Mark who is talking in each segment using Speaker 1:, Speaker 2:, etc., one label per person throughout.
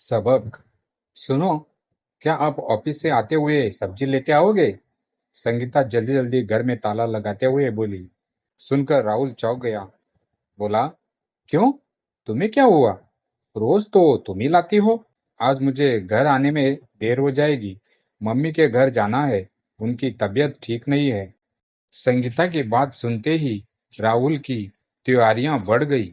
Speaker 1: सबक। सुनो, क्या आप ऑफिस से आते हुए सब्जी लेते आओगे? संगीता जल्दी जल्दी घर में ताला लगाते हुए बोली। सुनकर राहुल चौंक गया। बोला, क्यों? तुम्हें क्या हुआ? रोज तो तुम ही लाती हो। आज मुझे घर आने में देर हो जाएगी। मम्मी के घर जाना है। उनकी तबीयत ठीक नहीं है। संगीता की बात सुनते ही राहुल की तैयारियां बढ़ गई।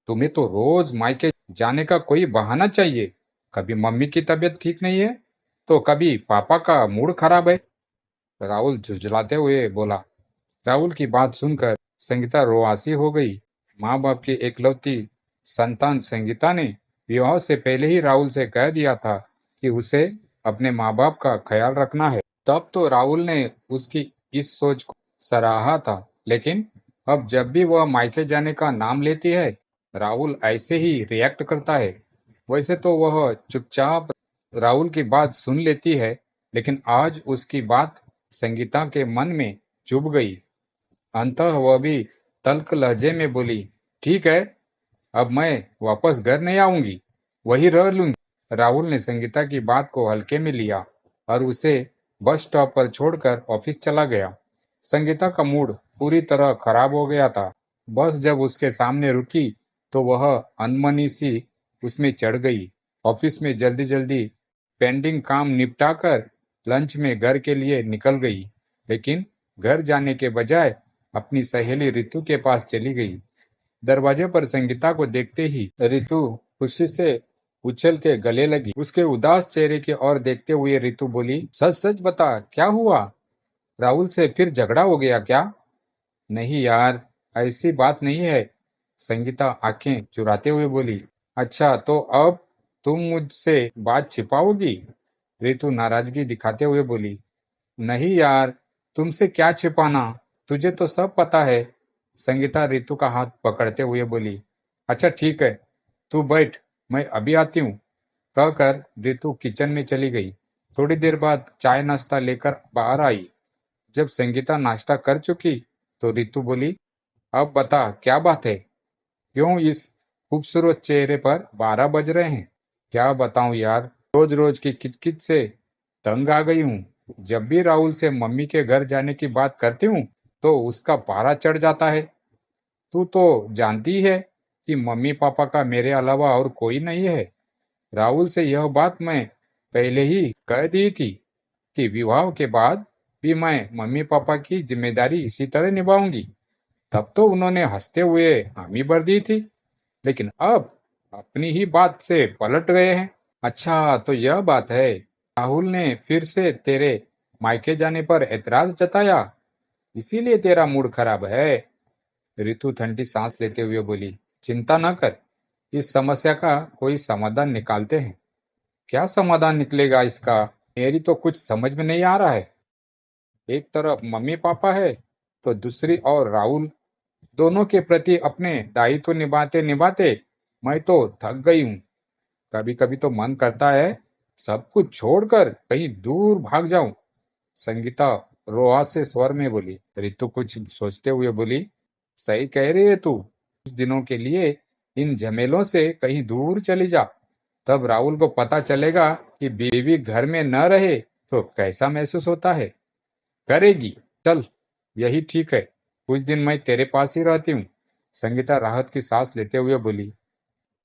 Speaker 1: तुम्हें तो रोज मायके जाने का कोई बहाना चाहिए। कभी मम्मी की तबीयत ठीक नहीं है, तो कभी पापा का मूड खराब है। राहुल झुंझलाते हुए बोला। राहुल की बात सुनकर संगीता रोआसी हो गई। माँ बाप की एकलौती संतान संगीता ने विवाह से पहले ही राहुल से कह दिया था कि उसे अपने माँ बाप का ख्याल रखना है। तब तो राहुल ने उसकी इस सोच को सराहा था, लेकिन अब जब भी वह मायके जाने का नाम लेती है, राहुल ऐसे ही रिएक्ट करता है। वैसे तो वह चुपचाप राहुल की बात सुन लेती है, लेकिन आज उसकी बात संगीता के मन में चुभ गई। अंततः वह भी तल्ख लहजे में बोली, ठीक है, अब मैं वापस घर नहीं आऊंगी, वही रह लूंगी। राहुल ने संगीता की बात को हल्के में लिया और उसे बस स्टॉप पर छोड़कर ऑफिस चला गया। संगीता का मूड पूरी तरह खराब हो गया था। बस जब उसके सामने रुकी तो वह अनमनी सी उसमें चढ़ गई। ऑफिस में जल्दी जल्दी पेंडिंग काम निपटाकर लंच में घर के लिए निकल गई, लेकिन घर जाने के बजाय अपनी सहेली रितु के पास चली गई। दरवाजे पर संगीता को देखते ही रितु खुशी से उछल के गले लगी। उसके उदास चेहरे की ओर देखते हुए रितु बोली, सच सच बता, क्या हुआ? राहुल से फिर झगड़ा हो गया क्या? नहीं यार, ऐसी बात नहीं है। संगीता आंखें चुराते हुए बोली। अच्छा, तो अब तुम मुझसे बात छिपाओगी? रितु नाराजगी दिखाते हुए बोली। नहीं यार, तुमसे क्या छिपाना, तुझे तो सब पता है। संगीता रितु का हाथ पकड़ते हुए बोली। अच्छा ठीक है, तू बैठ, मैं अभी आती हूँ। कहकर रितु किचन में चली गई। थोड़ी देर बाद चाय नाश्ता लेकर बाहर आई। जब संगीता नाश्ता कर चुकी तो रितु बोली, अब बता क्या बात है? क्यों इस खूबसूरत चेहरे पर 12 बज रहे हैं? क्या बताऊं यार, रोज रोज की किचकिच से तंग आ गई हूँ। जब भी राहुल से मम्मी के घर जाने की बात करती हूँ तो उसका पारा चढ़ जाता है। तू तो जानती है कि मम्मी पापा का मेरे अलावा और कोई नहीं है। राहुल से यह बात मैं पहले ही कह दी थी कि विवाह के बाद भी मैं मम्मी पापा की जिम्मेदारी इसी तरह निभाऊंगी। तब तो उन्होंने हंसते हुए हामी भर दी थी, लेकिन अब अपनी ही बात से पलट गए हैं। अच्छा, तो यह बात है। राहुल ने फिर से तेरे मायके जाने पर ऐतराज जताया, इसीलिए तेरा मूड खराब है। रितु ठंडी सांस लेते हुए बोली। चिंता न कर, इस समस्या का कोई समाधान निकालते हैं। क्या समाधान निकलेगा इसका? मेरी तो कुछ समझ में नहीं आ रहा है। एक तरफ मम्मी पापा है तो दूसरी ओर राहुल। दोनों के प्रति अपने दायित्व निभाते निभाते मैं तो थक गई हूँ। कभी कभी तो मन करता है सब कुछ छोड़कर कहीं दूर भाग जाऊं। संगीता रोआ से स्वर में बोली। रितु कुछ सोचते हुए बोली, सही कह रही है तू। कुछ दिनों के लिए इन झमेलों से कहीं दूर चली जा। तब राहुल को पता चलेगा कि बीवी घर में न रहे तो कैसा महसूस होता है। करेगी, चल, यही ठीक है। कुछ दिन मैं तेरे पास ही रहती हूँ। संगीता राहत की सांस लेते हुए बोली।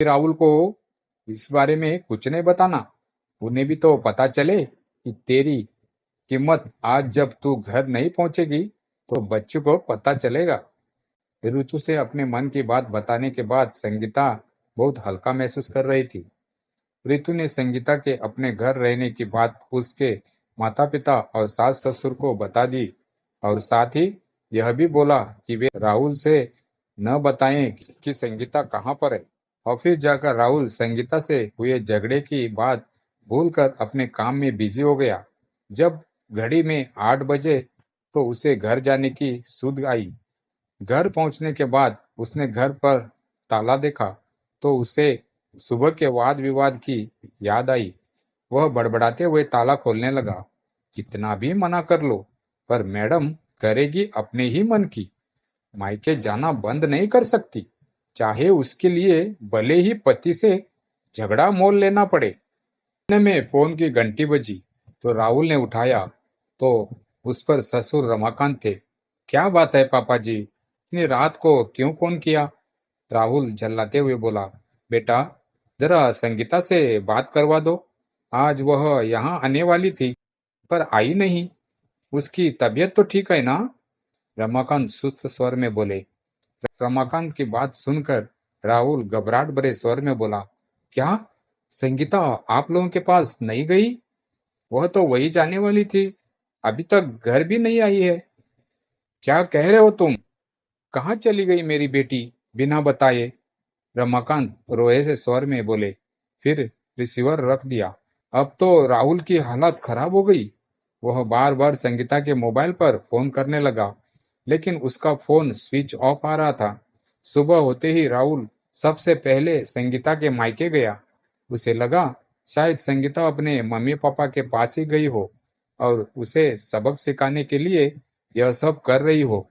Speaker 1: राहुल को इस बारे में कुछ नहीं बताना। उन्हें भी तो पता चले कि तेरी कीमत आज जब तू घर नहीं पहुंचेगी तो बच्चों को पता चलेगा। ऋतु से अपने मन की बात बताने के बाद संगीता बहुत हल्का महसूस कर रही थी। ऋतु ने संगीता के अपने घर रहने की बात उसके माता पिता और सास ससुर को बता दी और साथ ही यह भी बोला कि वे राहुल से न बताएं कि संगीता कहाँ पर है। ऑफिस जाकर राहुल संगीता से हुए झगड़े की बात भूलकर अपने काम में बिजी हो गया। जब घड़ी में 8 बजे तो उसे घर जाने की सुध आई। घर पहुंचने के बाद उसने घर पर ताला देखा तो उसे सुबह के वाद विवाद की याद आई। वह बड़बड़ाते हुए ताला खोलने लगा। कितना भी मना कर लो, पर मैडम करेगी अपने ही मन की। मायके जाना बंद नहीं कर सकती, चाहे उसके लिए भले ही पति से झगड़ा मोल लेना पड़े। इतने में फोन की घंटी बजी तो राहुल ने उठाया तो उस पर ससुर रमाकांत थे। क्या बात है पापा जी, इतनी रात को क्यों फोन किया? राहुल झल्लाते हुए बोला, बेटा जरा संगीता से बात करवा दो। आज वह यहाँ आने वाली थी पर आई नहीं। उसकी तबीयत तो ठीक है ना? रमाकांत सुस्त स्वर में बोले। रमाकांत की बात सुनकर राहुल घबराहट भरे स्वर में बोला, क्या संगीता आप लोगों के पास नहीं गई? वह तो वही जाने वाली थी, अभी तक घर भी नहीं आई है। क्या कह रहे हो तुम? कहाँ चली गई मेरी बेटी बिना बताए? रमाकांत रोए से स्वर में बोले, फिर रिसीवर रख दिया। अब तो राहुल की हालत खराब हो गई। वह बार बार संगीता के मोबाइल पर फोन करने लगा, लेकिन उसका फोन स्विच ऑफ आ रहा था। सुबह होते ही राहुल सबसे पहले संगीता के मायके गया। उसे लगा शायद संगीता अपने मम्मी पापा के पास ही गई हो और उसे सबक सिखाने के लिए यह सब कर रही हो।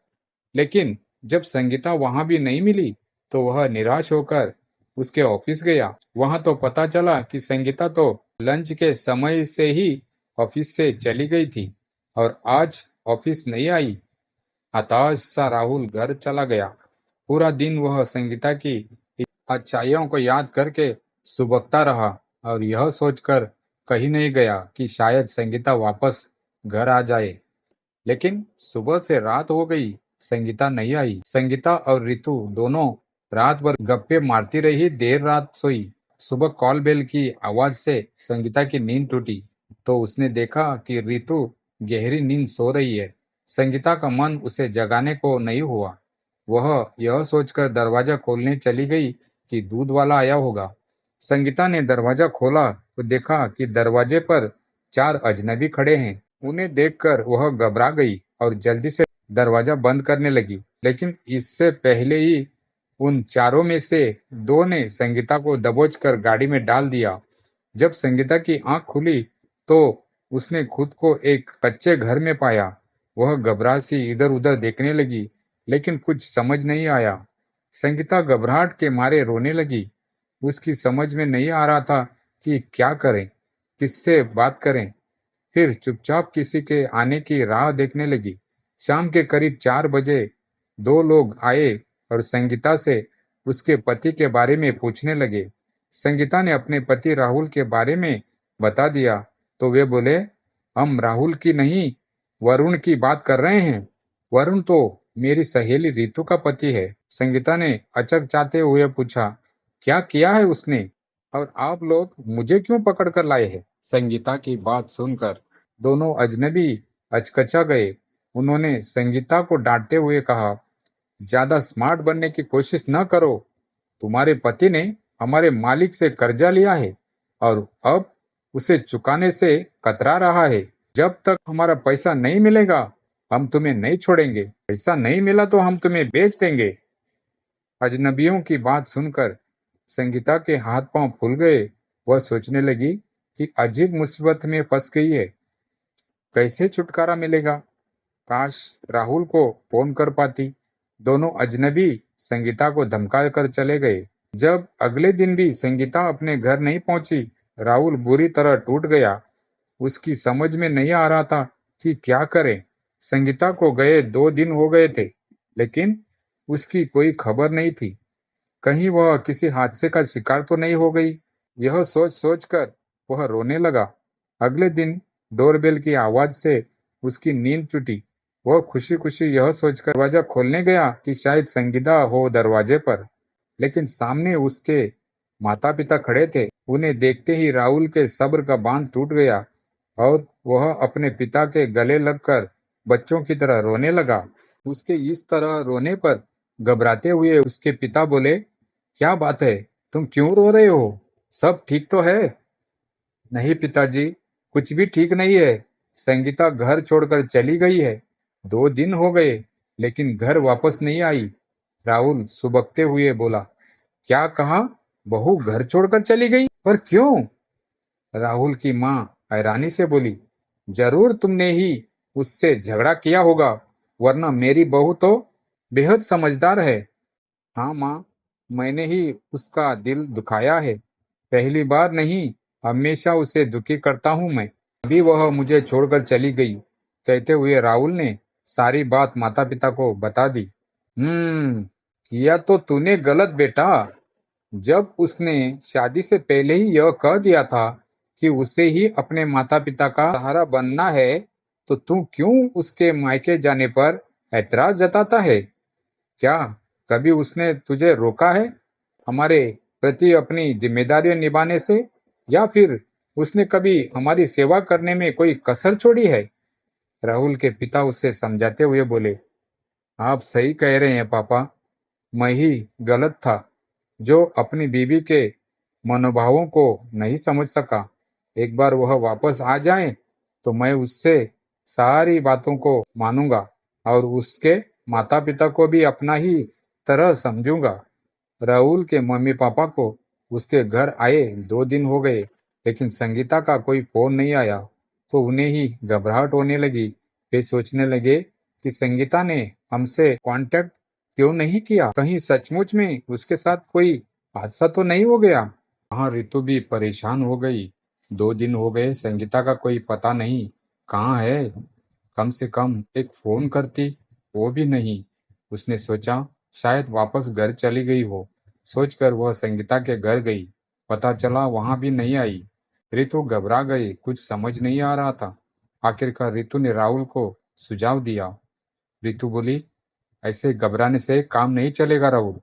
Speaker 1: लेकिन जब संगीता वहां भी नहीं मिली तो वह निराश होकर उसके ऑफिस गया। वहां तो पता चला कि संगीता तो लंच के समय से ही ऑफिस से चली गई थी और आज ऑफिस नहीं आई। हताश सा राहुल घर चला गया। पूरा दिन वह संगीता की अच्छाइयों को याद करके सुबकता रहा और यह सोचकर कहीं नहीं गया कि शायद संगीता वापस घर आ जाए। लेकिन सुबह से रात हो गई, संगीता नहीं आई। संगीता और रितु दोनों रात भर गप्पे मारती रही, देर रात सोई। सुबह कॉल बेल की आवाज से संगीता की नींद टूटी तो उसने देखा कि रितु गहरी नींद सो रही है। संगीता का मन उसे जगाने को नहीं हुआ। वह यह सोचकर दरवाजा खोलने चली गई कि दूध वाला आया होगा। संगीता ने दरवाजा खोला तो देखा कि दरवाजे पर चार अजनबी खड़े हैं। उन्हें देखकर वह घबरा गई और जल्दी से दरवाजा बंद करने लगी। लेकिन इससे पहले ही उन चारों में से दो ने संगीता को दबोचकर गाड़ी में डाल दिया। जब संगीता की आंख खुली तो उसने खुद को एक कच्चे घर में पाया। वह घबराहट सी इधर उधर देखने लगी, लेकिन कुछ समझ नहीं आया। संगीता घबराहट के मारे रोने लगी। उसकी समझ में नहीं आ रहा था कि क्या करें, किससे बात करें। फिर चुपचाप किसी के आने की राह देखने लगी। शाम के करीब 4 बजे दो लोग आए और संगीता से उसके पति के बारे में पूछने लगे। संगीता ने अपने पति राहुल के बारे में बता दिया तो वे बोले, हम राहुल की नहीं, वरुण की बात कर रहे हैं। वरुण तो मेरी सहेली रितु का पति है। संगीता ने अचकचाते हुए पूछा, क्या किया है उसने और आप लोग मुझे क्यों पकड़ कर लाए हैं? संगीता की बात सुनकर दोनों अजनबी अचकचा गए। उन्होंने संगीता को डांटते हुए कहा, ज्यादा स्मार्ट बनने की कोशिश न करो। तुम्हारे पति ने हमारे मालिक से कर्जा लिया है और अब उसे चुकाने से कतरा रहा है। जब तक हमारा पैसा नहीं मिलेगा हम तुम्हें नहीं छोड़ेंगे। पैसा नहीं मिला तो हम तुम्हें बेच देंगे। अजनबियों की बात सुनकर संगीता के हाथ पांव फूल गए। वह सोचने लगी कि अजीब मुसीबत में फंस गई है, कैसे छुटकारा मिलेगा। काश राहुल को फोन कर पाती। दोनों अजनबी संगीता को धमका कर चले गए। जब अगले दिन भी संगीता अपने घर नहीं पहुंची, राहुल बुरी तरह टूट गया। उसकी समझ में नहीं आ रहा था कि क्या करे। संगीता को गए 2 दिन हो गए थे, लेकिन उसकी कोई खबर नहीं थी। कहीं वह किसी हादसे का शिकार तो नहीं हो गई। यह सोच सोचकर वह रोने लगा। अगले दिन डोरबेल की आवाज से उसकी नींद टूटी। वह खुशी खुशी यह सोचकर दरवाजा खोलने गया कि शायद संगीता हो दरवाजे पर, लेकिन सामने उसके माता पिता खड़े थे। उन्हें देखते ही राहुल के सब्र का बांध टूट गया और वह अपने पिता के गले लगकर बच्चों की तरह रोने लगा। उसके इस तरह रोने पर घबराते हुए उसके पिता बोले, क्या बात है, तुम क्यों रो रहे हो? सब ठीक तो है? नहीं पिताजी, कुछ भी ठीक नहीं है। संगीता घर छोड़कर चली गई है। 2 दिन हो गए लेकिन घर वापस नहीं आई। राहुल सुबकते हुए बोला, क्या कहा? बहू घर छोड़कर चली गई? पर क्यों? राहुल की माँ हैरानी से बोली, जरूर तुमने ही उससे झगड़ा किया होगा, वरना मेरी बहू तो बेहद समझदार है। हाँ माँ, मैंने ही उसका दिल दुखाया है। पहली बार नहीं, हमेशा उसे दुखी करता हूँ मैं। अभी वह मुझे छोड़कर चली गई। कहते हुए राहुल ने सारी बात माता पिता को बता दी। किया तो तूने गलत बेटा। जब उसने शादी से पहले ही यह कह दिया था कि उसे ही अपने माता पिता का सहारा बनना है, तो तू क्यों उसके मायके जाने पर ऐतराज जताता है? क्या कभी उसने तुझे रोका है हमारे प्रति अपनी जिम्मेदारियां निभाने से, या फिर उसने कभी हमारी सेवा करने में कोई कसर छोड़ी है? राहुल के पिता उसे समझाते हुए बोले, आप सही कह रहे हैं पापा। मैं ही गलत था जो अपनी बीवी के मनोभावों को नहीं समझ सका। एक बार वह वापस आ जाए तो मैं उससे सारी बातों को मानूंगा और उसके माता पिता को भी अपना ही तरह समझूंगा। राहुल के मम्मी पापा को उसके घर आए 2 दिन हो गए, लेकिन संगीता का कोई फोन नहीं आया। तो उन्हें ही घबराहट होने लगी। वे सोचने लगे कि संगीता ने हमसे कांटेक्ट क्यों नहीं किया? कहीं सचमुच में उसके साथ कोई हादसा तो नहीं हो गया? हाँ, रितु भी परेशान हो गई। 2 दिन हो गए, संगीता का कोई पता नहीं। कहाँ है? कम से कम एक फोन करती, वो भी नहीं। उसने सोचा शायद वापस घर चली गई हो। सोचकर वह संगीता के घर गई। पता चला वहां भी नहीं आई। रितु घबरा गई, कुछ समझ नहीं आ रहा था। आखिरकार रितु ने राहुल को सुझाव दिया। रितु बोली, ऐसे घबराने से काम नहीं चलेगा राहुल।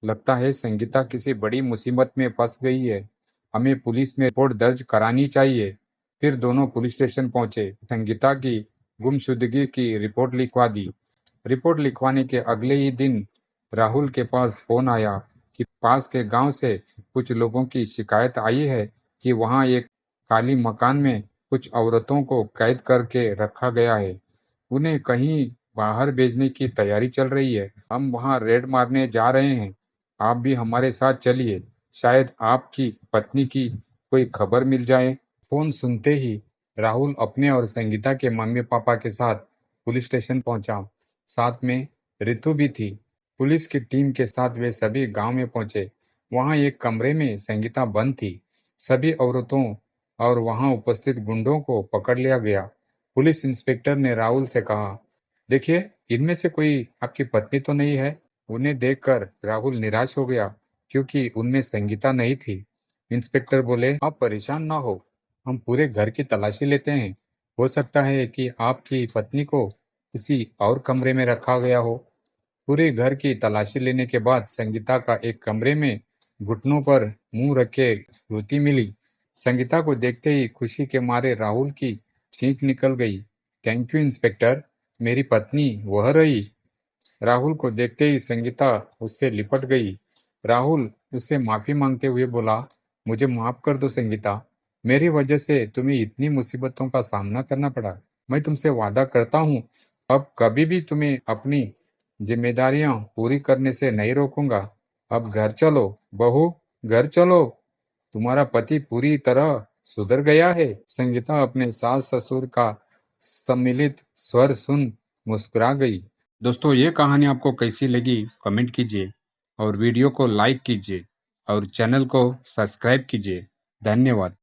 Speaker 1: लगता है संगीता किसी बड़ी मुसीबत में फंस गई है। हमें पुलिस में रिपोर्ट दर्ज करानी चाहिए। फिर दोनों पुलिस स्टेशन पहुंचे। संगीता की गुमशुदगी की रिपोर्ट लिखवा दी। रिपोर्ट लिखवाने के अगले ही दिन राहुल के पास फोन आया कि पास के गांव से कुछ लोगों की शिकायत आई है कि वहां एक खाली मकान में कुछ औरतों को कैद करके रखा गया है। उन्हें कहीं बाहर भेजने की तैयारी चल रही है। हम वहां रेड मारने जा रहे हैं। आप भी हमारे साथ चलिए। शायद आपकी पत्नी की कोई खबर मिल जाए। फोन सुनते ही राहुल अपने और संगीता के मम्मी पापा के साथ पुलिस स्टेशन पहुंचा। साथ में रितु भी थी। पुलिस की टीम के साथ वे सभी गांव में पहुंचे। वहां एक कमरे में संगीता बंद थी। सभी औरतों और वहां उपस्थित गुंडों को पकड़ लिया गया। पुलिस इंस्पेक्टर ने राहुल से कहा, देखिए, इनमें से कोई आपकी पत्नी तो नहीं है? उन्हें देखकर राहुल निराश हो गया, क्योंकि उनमें संगीता नहीं थी। इंस्पेक्टर बोले, आप परेशान ना हो, हम पूरे घर की तलाशी लेते हैं। हो सकता है कि आपकी पत्नी को किसी और कमरे में रखा गया हो। पूरे घर की तलाशी लेने के बाद संगीता का एक कमरे में घुटनों पर मुंह रखे रोती मिली। संगीता को देखते ही खुशी के मारे राहुल की चीख निकल गई। थैंक यू इंस्पेक्टर, मेरी पत्नी वह रही। राहुल को देखते ही संगीता उससे लिपट गई। राहुल उससे माफी मांगते हुए बोला, मुझे माफ कर दो संगीता। मेरी वजह से तुम्हें इतनी मुसीबतों का सामना करना पड़ा। मैं तुमसे वादा करता हूँ, अब कभी भी तुम्हें अपनी जिम्मेदारियां पूरी करने से नहीं रोकूंगा। अब घर चलो बहू, घर चलो। तुम्हारा पति पूरी तरह सुधर गया है। संगीता अपने सास ससुर का सम्मिलित स्वर सुन मुस्कुरा गई। दोस्तों, ये कहानी आपको कैसी लगी कमेंट कीजिए और वीडियो को लाइक कीजिए और चैनल को सब्सक्राइब कीजिए। धन्यवाद।